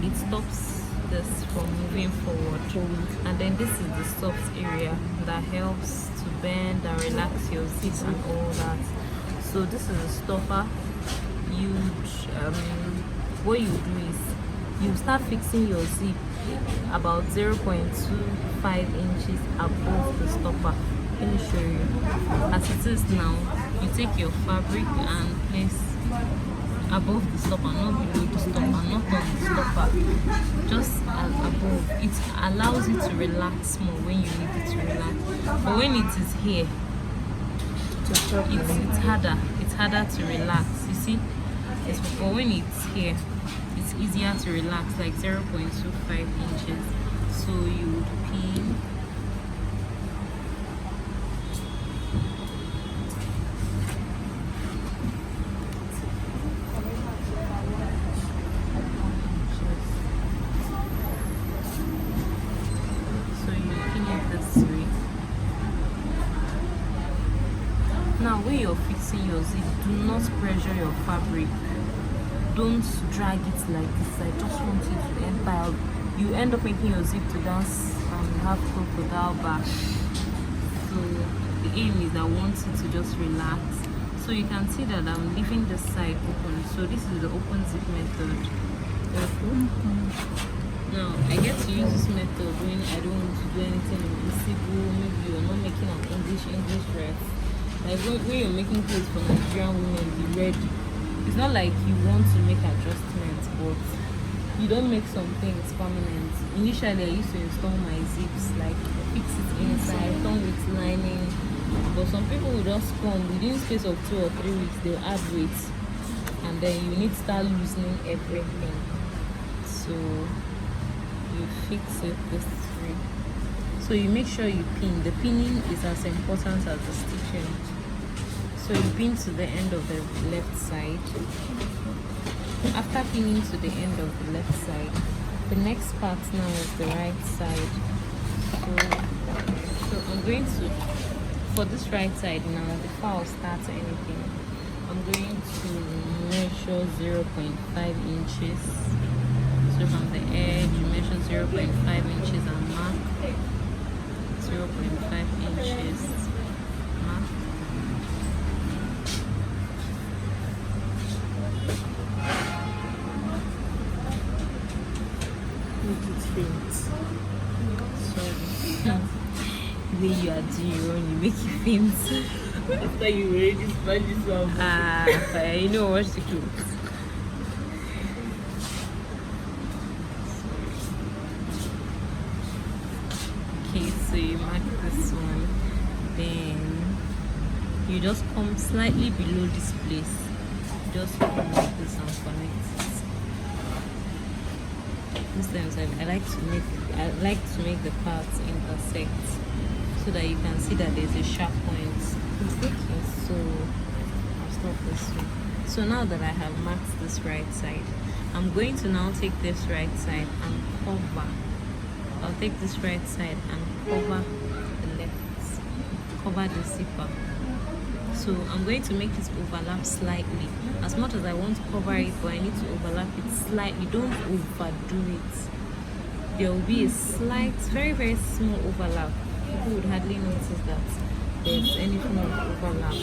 it stops this from moving forward. And then this is the soft area that helps to bend and relax your zip and all that. So this is a stopper. What you do is you start fixing your zip about 0.25 inches above the stopper. Let me show you. As it is now, you take your fabric and place above the stopper, not below the stopper, not on the stopper, just above. It allows you to relax more when you need it to relax. But when it is here, it's harder to relax. You see, but when it's here, it's easier to relax, like 0.25 inches. So you would pin. Now when you're fixing your zip, do not pressure your fabric. Don't drag it like this. I just want you to enter. You end up making your zip to dance and have crocodile back. So the aim is I want you to just relax. So you can see that I'm leaving this side open. So this is the open zip method. Now I get to use this method when I don't want to do anything invisible. Maybe you're not making an English dress. Like when you're making clothes for Nigerian women, be ready. It's not like you want to make adjustments, but you don't make some things permanent. Initially, I used to install my zips, like fix it inside, done with lining. But some people will just come within space of 2 or 3 weeks. They'll add weight, and then you need to start loosening everything. So you fix it this way. So you make sure you pin. The pinning is as important as the stitching. So you pin to the end of the left side. After pinning to the end of the left side, the next part now is the right side. So I'm going to, for this right side now, before I start anything, I'm going to measure 0.5 inches. So from the edge, you measure 0.5 inches and mark 0.5 inches. Mark. Make it faint. Sorry. The way you are doing your own, you make it faint. After you already sponge this one. You know, watch the clothes. Okay, so you mark this one, then you just come slightly below this place. Just come like this and connect it. Most times I like to make the parts intersect so that you can see that there's a sharp point. Okay, so I'll stop this one. So now that I have marked this right side, I'm going to now take this right side and cover. I'll take this right side and cover the left, cover the zipper. So I'm going to make it overlap slightly. As much as I want to cover it, but I need to overlap it slightly. Don't overdo it. There will be a slight, very, very small overlap. People would hardly notice that there's any form of overlap.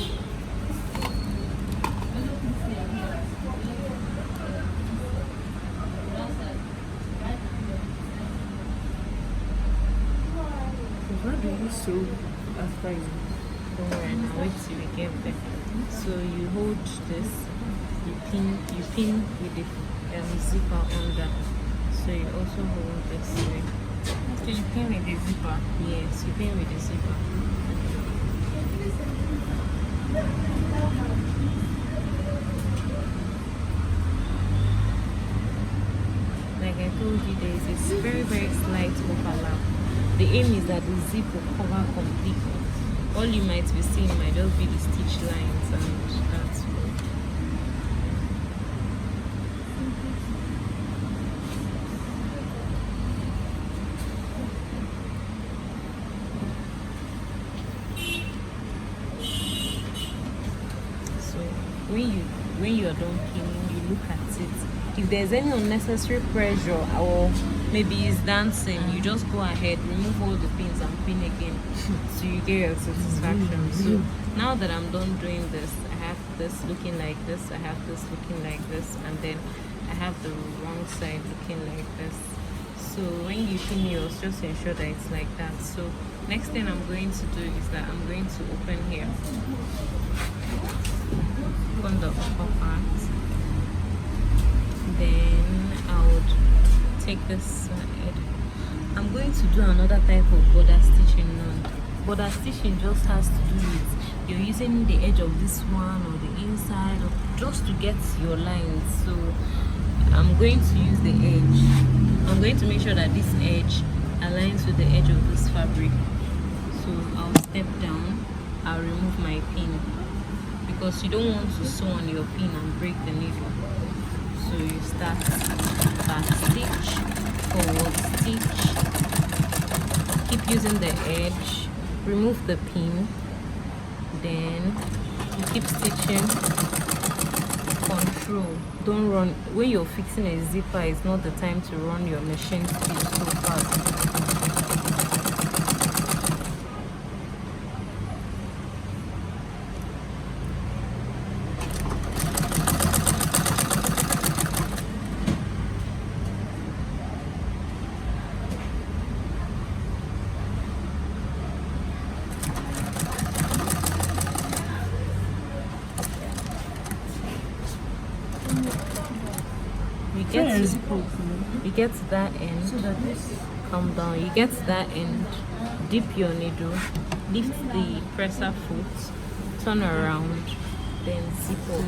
How do you sew after you? Don't worry, now wait till we get there. So you hold this, you pin with the zipper under. So you also hold this way. So you pin with the zipper? Yes, you pin with the zipper. Like I told you, there is a very, very slight overlap. The aim is that the zip will cover completely. All you might be seeing might just be the stitch lines, and that's all. So when you are done pinning, you look at it If there's any unnecessary pressure or maybe it's dancing, you just go ahead, remove all the pins and pin again so you get your satisfaction. So now that I'm done doing this, I have this looking like this, I have this looking like this, and then I have the wrong side looking like this. So when you pin yours, just ensure that it's like that. So next thing I'm going to do is that I'm going to open here, open the upper part, then I would take this side. I'm going to do another type of border stitching now. Border stitching just has to do with you're using the edge of this one or the inside or just to get your lines. So I'm going to use the edge. I'm going to make sure that this edge aligns with the edge of this fabric. So I'll step down, I'll remove my pin because you don't want to sew on your pin and break the needle. So you start back stitch, forward stitch, keep using the edge, remove the pin, then you keep stitching. Control, don't run. When you're fixing a zipper, it's not the time to run your machine speed so fast. You get to that end, So that this come down, you get to that end, dip your needle, lift the presser foot, turn around, then zip up.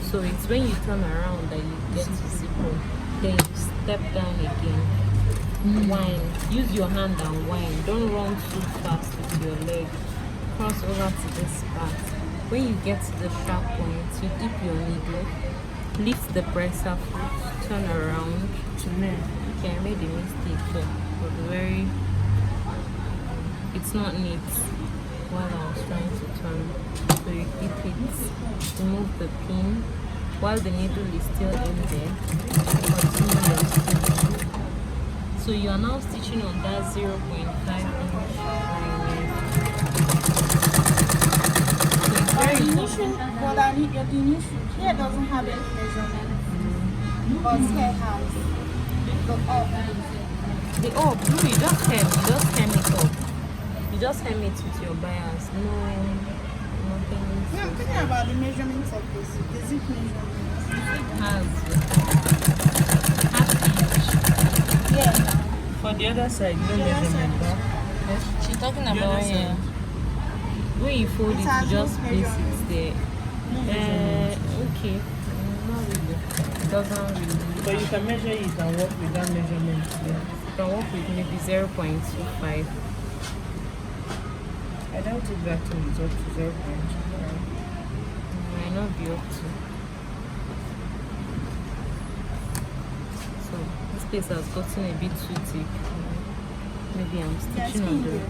So it's when you turn around that you get to zip up. Then you step down again, wind, use your hand and wind, don't run too fast with your leg, cross over to this part. When you get to the sharp point, you dip your needle, lift the presser foot, turn around. Okay, I made a mistake here, but it's not neat while I was trying to turn. So you dip it, remove the pin, while the needle is still in there, continue your stitch. So you are now stitching on that 0.5 inch line. So it's very Initial, well, I need your initial. Here doesn't have any measurement, but here has the up. the up, no, you just hem it up. You just hem it with your bias. No, nothing. No, I'm talking about the measurements of this, the zip measurements. Has half inch. Yeah. for the other side, no measurement. She's talking The about other side. when you fold it, It has you just no place it measurement. there. Okay. Not really. It doesn't really. But you can measure it and work with that measurement. Yeah. You can work with maybe 0.25. I doubt if that thing is up to 0.5. Might not be up to. So this place has gotten a bit too thick. Maybe I'm stitching on the.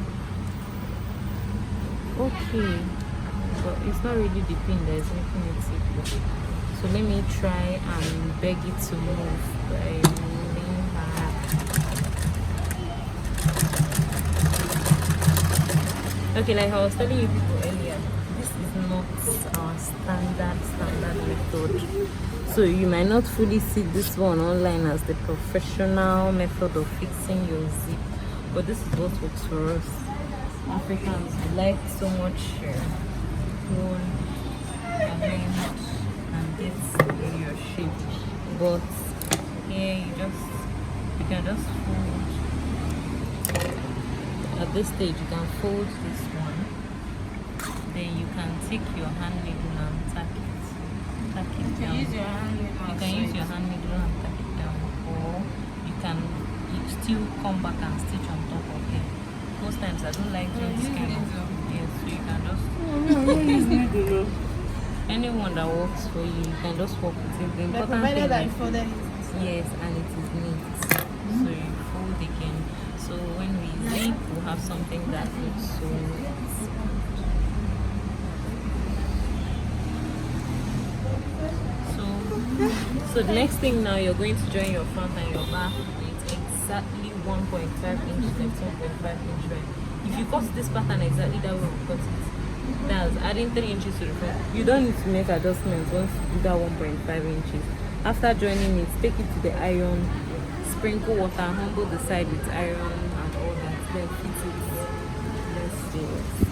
Okay, but it's not really the pin that is making it thick. So let me try and beg it to move by moving her. Okay, like I was telling you people earlier, this is not our standard method. So you might not fully see this one online as the professional method of fixing your zip, but this is what works for us. Africans like so much tone and get your shape, but here you can just fold. At this stage you can fold this one, then you can take your hand needle and tack it down. Use your hand. You can use your hand needle and tack it down, or you still come back and stitch on top of it. Most times I don't like doing this kind of yes, so you can just anyone that works for you, you can just work with it. The But important provided that thing you folded it. yes, and it is neat. So you fold again. So when we zip, we'll have something that looks so neat. So So the next thing now, you're going to join your front and your back with exactly 1.5 inches left, 1.5 inch right. If you cut this pattern exactly that way, you cut it. That's adding 3 inches to the front. You don't need to make adjustments once you do that 1.5 inches. After joining it, take it to the iron, sprinkle water, humble the side with iron and all that. Then fit it. Let's see it.